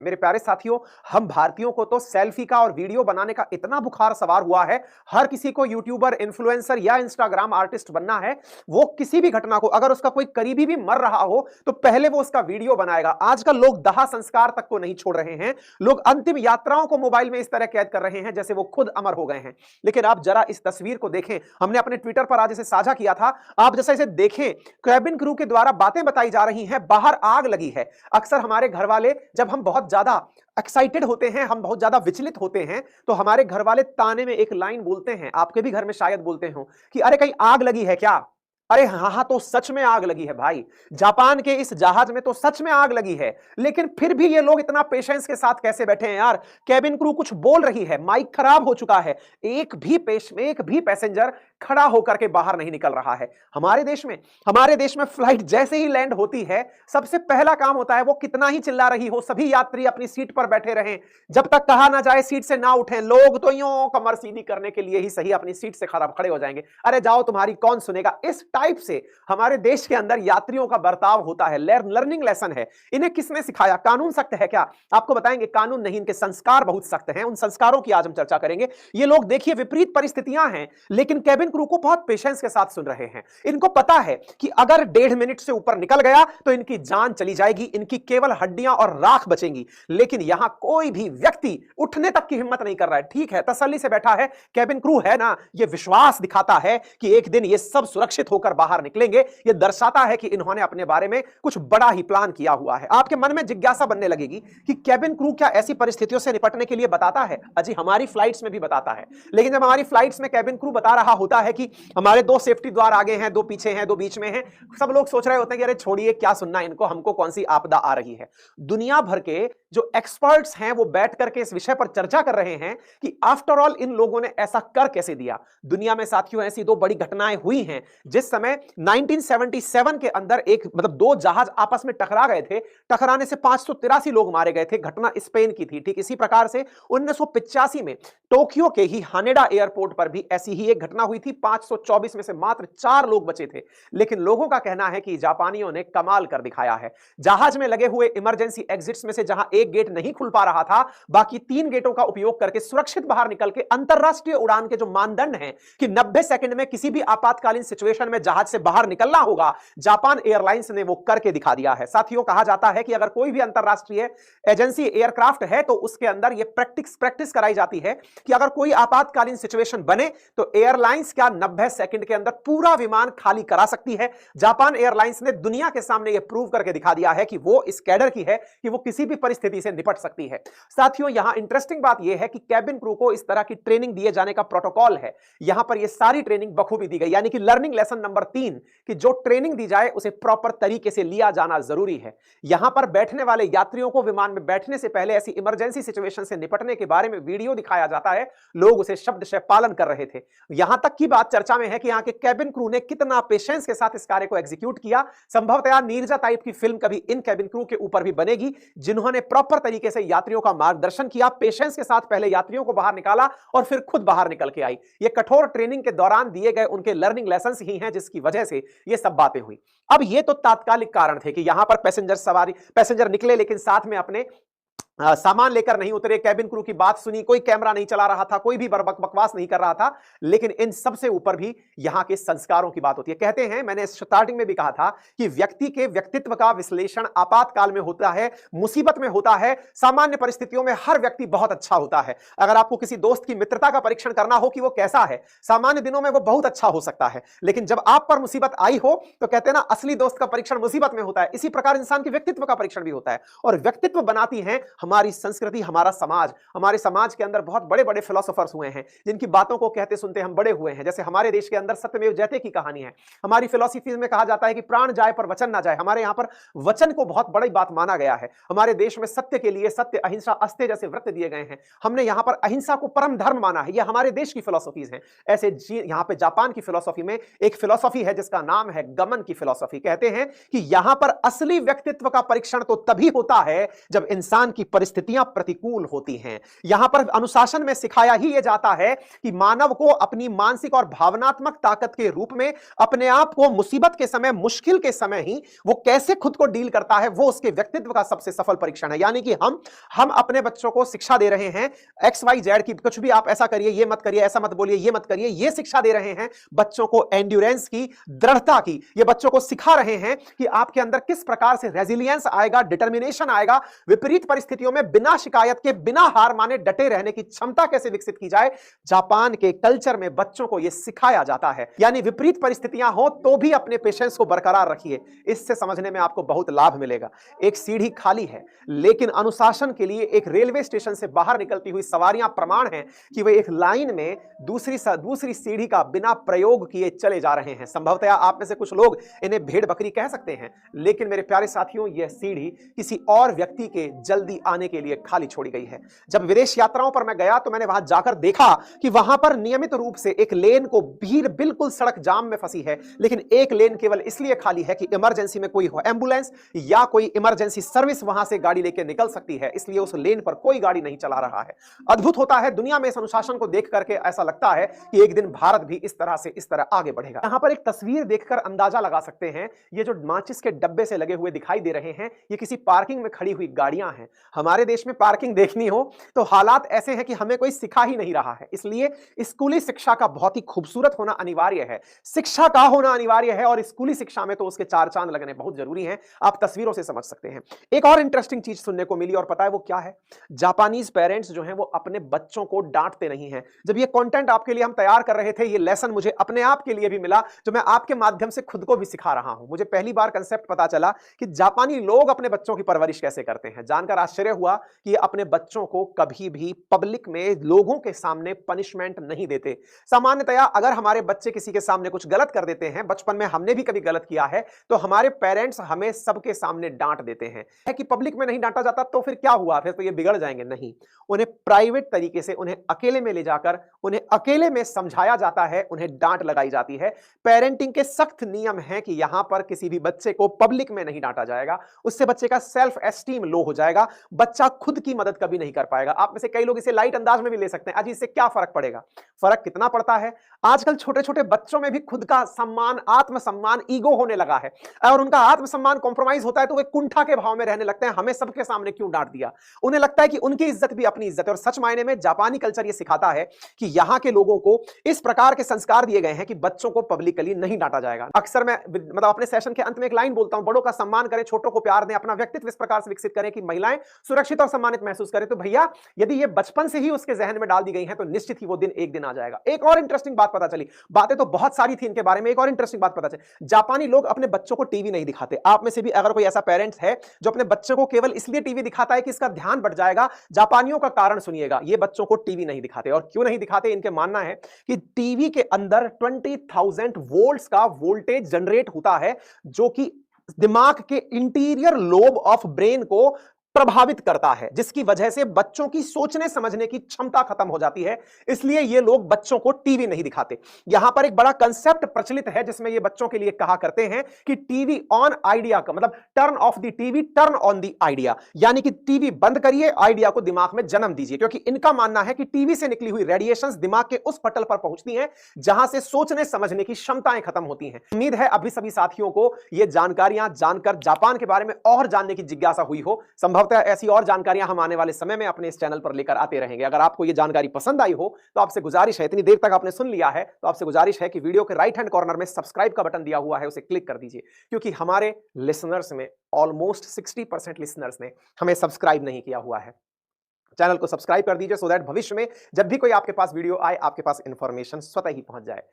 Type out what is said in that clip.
मेरे प्यारे साथियों, हम भारतीयों को तो सेल्फी का और वीडियो बनाने का इतना बुखार सवार हुआ है। हर किसी को यूट्यूबर, इन्फ्लुएंसर या इंस्टाग्राम आर्टिस्ट बनना है। वो किसी भी घटना को, अगर उसका कोई करीबी भी मर रहा हो तो पहले वो उसका वीडियो बनाएगा। आजकल लोग दाह संस्कार तक को नहीं छोड़ रहे हैं। लोग अंतिम यात्राओं को मोबाइल में इस तरह कैद कर रहे हैं जैसे वो खुद अमर हो गए हैं। लेकिन आप जरा इस तस्वीर को देखें, हमने अपने ट्विटर पर आज इसे साझा किया था। आप जैसे इसे देखें, कैबिन क्रू के द्वारा बातें बताई जा रही हैं, बाहर आग लगी है। अक्सर हमारे घर वाले, जब हम बहुत ज्यादा एक्साइटेड होते हैं, हम बहुत ज्यादा विचलित होते हैं, तो हमारे घर वाले ताने में एक लाइन बोलते हैं, आपके भी घर में शायद बोलते हो, कि अरे कहीं आग लगी है क्या। अरे हाँ, तो सच में आग लगी है भाई। जापान के इस जहाज में तो सच में आग लगी है। लेकिन फिर भी ये लोग इतना पेशेंस के साथ कैसे बैठे हैं यार। कैबिन क्रू कुछ बोल रही है, माइक खराब हो चुका है, एक भी पैसेंजर खड़ा होकर के बाहर नहीं निकल रहा है। हमारे देश में फ्लाइट जैसे ही लैंड होती है, सबसे पहला काम होता है, वो कितना ही चिल्ला रही हो, सभी यात्री अपनी सीट पर बैठे रहें, जब तक कहा ना जाए सीट से ना उठें। लोग तो यूं कमर सीधी करने के लिए ही सही अपनी सीट से खड़े हो जाएंगे। अरे जाओ, तुम्हारी कौन सुनेगा। इस टाइप से हमारे देश के अंदर यात्रियों का बर्ताव होता है। लर्निंग लेसन है। इन्हें किसने सिखाया? कानून सख्त है क्या? आपको बताएंगे कानून नहीं, इनके संस्कार बहुत सख्त हैं। उन संस्कारों की आज हम चर्चा करेंगे। ये लोग देखिए, विपरीत परिस्थितियां हैं, लेकिन कैबिन क्रू को बहुत पेशेंस के साथ सुन रहे हैं। इनको पता है कि अगर 1.5 मिनट से ऊपर निकल गया तो इनकी जान चली जाएगी, इनकी केवल हड्डियां और राख बचेंगी। लेकिन यहां कोई भी व्यक्ति उठने तक की हिम्मत नहीं कर रहा है। ठीक है, तसल्ली से बैठा है। कैबिन क्रू है ना, यह विश्वास दिखाता है कि एक दिन ये सब सुरक्षित होकर बाहर निकलेंगे। यह दर्शाता है कि इन्होंने अपने बारे में कुछ बड़ा ही प्लान किया हुआ है। आपके मन में जिज्ञासा बनने लगेगी कि कैबिन क्रू क्या ऐसी परिस्थितियों से निपटने के लिए बताता है? अजी, हमारी फ्लाइट्स में भी बताता है। लेकिन जब हमारी फ्लाइट्स में कैबिन क्रू बता रहा होता है कि हमारे 2 सेफ्टी द्वार आगे हैं, 2 पीछे हैं, 2 बीच में हैं, सब लोग सोच रहे होते हैं कि अरे छोड़िए, क्या सुनना इनको, हमको कौन सी आपदा आ रही है। दुनिया भर के जो एक्सपर्ट्स हैं वो बैठ करके इस विषय पर चर्चा कर रहे हैं कि आफ्टर ऑल इन लोगों ने ऐसा कर कैसे दिया। दुनिया में साथियों ऐसी 2 बड़ी घटनाएं हुई हैं। जिस समय 1977 के अंदर एक 2 जहाज आपस में टकरा गए थे, टकराने से 583 लोग मारे गए थे। घटना स्पेन की थी। ठीक इसी प्रकार से 1985 में टोक्यो के ही हानेडा एयरपोर्ट पर भी ऐसी ही एक घटना हुई थी। 524 में से मात्र 4 लोग बचे थे। लेकिन लोगों का कहना है कि जापानियों ने कमाल कर दिखाया है। जहाज में लगे हुए इमरजेंसी एग्जिट्स में से जहां एक गेट नहीं खुल पा रहा था, बाकी 3 गेटों का उपयोग करके सुरक्षित बाहर निकल के अंतरराष्ट्रीय उड़ान के जो मानदंड हैं कि 90 सेकंड में किसी भी आपातकालीन सिचुएशन में जहाज से बाहर निकलना होगा, जापान एयरलाइंस ने वो करके दिखा दिया है। साथियों, कहा जाता है कि अगर कोई भी अंतरराष्ट्रीय एजेंसी एयरक्राफ्ट है तो उसके अंदर ये प्रैक्टिस कराई जाती है कि अगर कोई आपातकालीन सिचुएशन बने तो एयरलाइंस क्या 90 सेकंड के अंदर पूरा विमान खाली करा सकती है। जापान एयरलाइंस ने दुनिया के सामने यह प्रूव करके दिखा दिया है कि वो इस कैडर की है कि वो किसी भी परिस्थिति से निपट सकती है। साथियों, यहां इंटरेस्टिंग बात यह है कि कैबिन क्रू को इस तरह की ट्रेनिंग दिए जाने का प्रोटोकॉल है। यहां पर यह सारी ट्रेनिंग बखूबी दी गई, यानी कि लर्निंग लेसन नंबर 3 कि जो ट्रेनिंग दी जाए उसे प्रॉपर तरीके से लिया जाना जरूरी है। यहां पर बैठने वाले यात्रियों को विमान में बैठने से पहले ऐसी इमरजेंसी सिचुएशन से निपटने के बारे में वीडियो दिखाया जाता है। लोग उसे शब्दशः पालन कर रहे थे। यहां तक की बात चर्चा में है कि यहां के कैबिन क्रू ने कितना पेशेंस के साथ इस कार्य को एग्जीक्यूट किया। संभवतः नीरजा टाइप की फिल्म कभी इन कैबिन क्रू के ऊपर भी बनेगी, जिन्होंने प्रॉपर तरीके से यात्रियों का मार्गदर्शन किया, पेशेंस के साथ पहले यात्रियों को बाहर निकाला और फिर खुद बाहर निकल के आई। ये कठोर ट्रेनिंग के दौरान दिए गए उनके लर्निंग लेसन ही हैं जिसकी वजह से ये सब बातें हुई। अब ये तो तात्कालिक कारण थे कि यहां पर पैसेंजर निकले, लेकिन साथ में अपने सामान लेकर नहीं उतरे। कैबिन क्रू की बात सुनी, कोई कैमरा नहीं चला रहा था, कोई भी बकवास नहीं कर रहा था। लेकिन इन सबसे ऊपर भी यहां के संस्कारों की बात होती है। कहते हैं, मैंने स्टार्टिंग में भी कहा था कि व्यक्ति के व्यक्तित्व का विश्लेषण आपातकाल में होता है, मुसीबत में होता है। सामान्य परिस्थितियों में हर व्यक्ति बहुत अच्छा होता है। अगर आपको किसी दोस्त की मित्रता का परीक्षण करना हो कि वो कैसा है, सामान्य दिनों में वो बहुत अच्छा हो सकता है, लेकिन जब आप पर मुसीबत आई हो तो कहते हैं ना, असली दोस्त का परीक्षण मुसीबत में होता है। इसी प्रकार इंसान के व्यक्तित्व का परीक्षण भी होता है, और व्यक्तित्व बनाती है हमारी संस्कृति, हमारा समाज। हमारे समाज के अंदर बहुत बड़े बड़े फिलोसोफर्स हुए हैं जिनकी बातों को कहते सुनते हम बड़े हुए हैं। जैसे हमारे देश के अंदर सत्यमेव जयते की कहानी है। हमारी फिलोसफी में कहा जाता है कि प्राण जाए पर वचन ना जाए। हमारे यहां पर वचन को बहुत बड़ी बात माना गया है। हमारे देश में सत्य के लिए सत्य, अहिंसा, अस्त्य जैसे व्रत दिए गए हैं। हमने यहां पर अहिंसा को परम धर्म माना है। यह हमारे देश की फिलोसफीज हैं। ऐसे यहां पे जापान की फिलोसफी में एक फिलोसफी है जिसका नाम है गमन की फिलोसफी। कहते हैं कि यहां पर असली व्यक्तित्व का परीक्षण तो तभी होता है जब इंसान की परिस्थितियां प्रतिकूल होती हैं। यहां पर अनुशासन में सिखाया ही यह जाता है कि मानव को अपनी मानसिक और भावनात्मक ताकत के रूप में अपने आप को मुसीबत के समय, मुश्किल के समय ही वो कैसे खुद को डील करता है, वो उसके व्यक्तित्व का सबसे सफल परीक्षण है। यानी कि हम अपने बच्चों को शिक्षा दे रहे हैं XYZ की, कुछ भी आप ऐसा करिए, ये मत करिए, ऐसा मत बोलिए, ये मत करिए, ये शिक्षा दे रहे हैं बच्चों को एंड्योरेंस की, दृढ़ता की। ये बच्चों को सिखा रहे हैं कि आपके अंदर किस प्रकार से रेजिलियंस आएगा, डिटर्मिनेशन आएगा, विपरीत परिस्थितियों में बिना शिकायत के, बिना हार माने डटे रहने की क्षमता कैसे विकसित की जाए। जापान के कल्चर में बच्चों को यह सिखाया जाता है। यानी विपरीत परिस्थितियां हो तो भी अपने पेशेंस को बरकरार रखिए। इससे समझने में आपको बहुत लाभ मिलेगा। एक सीढ़ी खाली है, लेकिन अनुशासन के लिए एक रेलवे स्टेशन से बाहर निकलती हुई सवारियां प्रमाण हैं कि वे एक लाइन में दूसरी सीढ़ी का बिना प्रयोग किए चले जा रहे हैं। संभवतः आप में से कुछ लोग इन्हें भेड़ बकरी कह सकते हैं, लेकिन मेरे प्यारे साथियों, यह सीढ़ी किसी और व्यक्ति के जल्दी आने के लिए खाली छोड़ी गई है। जब विदेश यात्राओं पर मैं गया तो मैंने वहां जाकर देखा कि वहां पर नियमित रूप से एक लेन को भीड़ बिल्कुल सड़क जाम में फंसी है, लेकिन एक लेन केवल इसलिए खाली है कि इमरजेंसी में कोई एम्बुलेंस या कोई इमरजेंसी सर्विस वहां से गाड़ी लेकर निकल सकती है, इसलिए उस लेन पर कोई गाड़ी नहीं चला रहा है। अद्भुत होता है, दुनिया में इस अनुशासन को देख करके ऐसा लगता है कि एक दिन भारत भी इस तरह आगे बढ़ेगा। यहां पर एक तस्वीर देखकर अंदाजा लगा सकते हैं, ये जो माचिस के डब्बे से लगे हुए दिखाई दे रहे हैं, ये किसी पार्किंग में खड़ी हुई गाड़ियां हैं। हमारे देश में पार्किंग देखनी हो तो हालात ऐसे हैं कि हमें कोई सिखा ही नहीं रहा है, इसलिए स्कूली शिक्षा का बहुत ही खूबसूरत होना अनिवार्य है, शिक्षा का होना अनिवार्य है, और स्कूली शिक्षा में तो उसके चार चांद लगने बहुत जरूरी हैं। आप तस्वीरों से समझ सकते हैं। एक और इंटरेस्टिंग चीज सुनने को मिली, और पता है वो क्या है? जापानीज पेरेंट्स जो हैं वो अपने बच्चों को डांटते नहीं हैं। जब ये कंटेंट आपके लिए हम तैयार कर रहे थे, ये लेसन मुझे अपने आप के लिए भी मिला, जो मैं आपके माध्यम से खुद को भी सिखा रहा हूं। मुझे पहली बार कंसेप्ट पता चला कि जापानी लोग अपने बच्चों की परवरिश कैसे करते हैं। जानकर आश्चर्य हुआ कि अपने बच्चों को कभी भी पब्लिक में, लोगों के सामने पनिशमेंट नहीं देते। सामान्यतया अगर हमारे बच्चे किसी के सामने कुछ गलत कर देते हैं, बचपन में हमने भी कभी गलत किया है, तो हमारे पेरेंट्स हमें सबके सामने डांट देते हैं। है कि पब्लिक में नहीं डांटा जाता तो फिर क्या हुआ, फिर तो ये बिगड़ जाएंगे? नहीं, उन्हें प्राइवेट तरीके से, उन्हें अकेले में ले जाकर, उन्हें अकेले में समझाया जाता है, उन्हें डांट लगाई जाती है। पेरेंटिंग के सख्त नियम हैं कि यहां पर किसी भी बच्चे को पब्लिक में नहीं डांटा जाएगा, उससे बच्चे का सेल्फ एस्टीम लो हो जाएगा, बच्चा खुद की मदद कभी नहीं कर पाएगा। आप में से कई लोग इसे लाइट अंदाज में भी ले सकते हैं, आज इससे क्या फर्क पड़ेगा? फर्क कितना पड़ता है, आजकल छोटे छोटे बच्चों में भी खुद का सम्मान, आत्मसम्मान, ईगो होने लगा है, और उनका आत्मसम्मान कॉम्प्रोमाइज होता है तो वे कुंठा के भाव में रहने लगते हैं, हमें सबके सामने क्यों डांट दिया। उन्हें लगता है कि उनकी इज्जत भी अपनी इज्जत है। और सच मायने में जापानी कल्चर यह सिखाता है कि यहां के लोगों को इस प्रकार के संस्कार दिए गए हैं कि बच्चों को पब्लिकली नहीं डांटा जाएगा। अक्सर मैं अपने सेशन के अंत में एक लाइन बोलता हूं, बड़ों का सम्मान करें, छोटों को प्यार दें, अपना व्यक्तित्व इस प्रकार से विकसित करें कि महिलाएं सुरक्षित और सम्मानित महसूस करें। तो भैया, यदि ये बचपन से ही उसके जहन में डाल दी गई हैं तो निश्चित ही वो दिन एक दिन आ जाएगा। एक और इंटरेस्टिंग बात पता चली, बातें तो बहुत सारी थी इनके बारे में, एक और इंटरेस्टिंग बात पता चली, जापानी लोग अपने बच्चों को टीवी नहीं दिखाते। आप में से भी अगर कोई ऐसा पेरेंट्स है जो अपने बच्चों को केवल इसलिए टीवी दिखाता है कि इसका ध्यान बढ़ जाएगा, जापानियों का कारण सुनिएगा, ये बच्चों को टीवी नहीं दिखाते। और क्यों नहीं दिखाते? इनके मानना है कि टीवी के अंदर 20,000 वोल्ट्स का वोल्टेज जनरेट होता है, जो कि दिमाग के इंटीरियर लोब ऑफ ब्रेन को प्रभावित करता है, जिसकी वजह से बच्चों की सोचने समझने की क्षमता खत्म हो जाती है। इसलिए ये लोग बच्चों को टीवी नहीं दिखाते। यहां पर एक बड़ा कंसेप्ट प्रचलित है जिसमें ये बच्चों के लिए कहा करते हैं कि टीवी ऑन आइडिया का मतलब turn off the TV, turn on the idea, यानी कि टीवी बंद करिए, आइडिया को दिमाग में जन्म दीजिए। क्योंकि इनका मानना है कि टीवी से निकली हुई रेडिएशंस दिमाग के उस पटल पर पहुंचती हैं जहां से सोचने समझने की क्षमताएं खत्म होती हैं। उम्मीद है अभी सभी साथियों को ये जानकारियां जानकर जापान के बारे में और जानने की जिज्ञासा हुई हो। ऐसी और जानकारियां हम आने वाले समय में अपने इस चैनल पर लेकर आते रहेंगे। अगर आपको यह जानकारी पसंद आई हो तो आपसे गुजारिश है, इतनी देर तक आपने सुन लिया है तो आपसे गुजारिश है कि वीडियो के राइट हैंड कॉर्नर में सब्सक्राइब का बटन दिया हुआ है, उसे क्लिक कर दीजिए। क्योंकि हमारे लिसनर्स में ऑलमोस्ट 60% लिसनर्स ने हमें सब्सक्राइब नहीं किया हुआ है। चैनल को सब्सक्राइब कर दीजिए सो दैट भविष्य में जब भी कोई आपके पास वीडियो आए, आपके पास इंफॉर्मेशन स्वतः ही पहुंच जाए।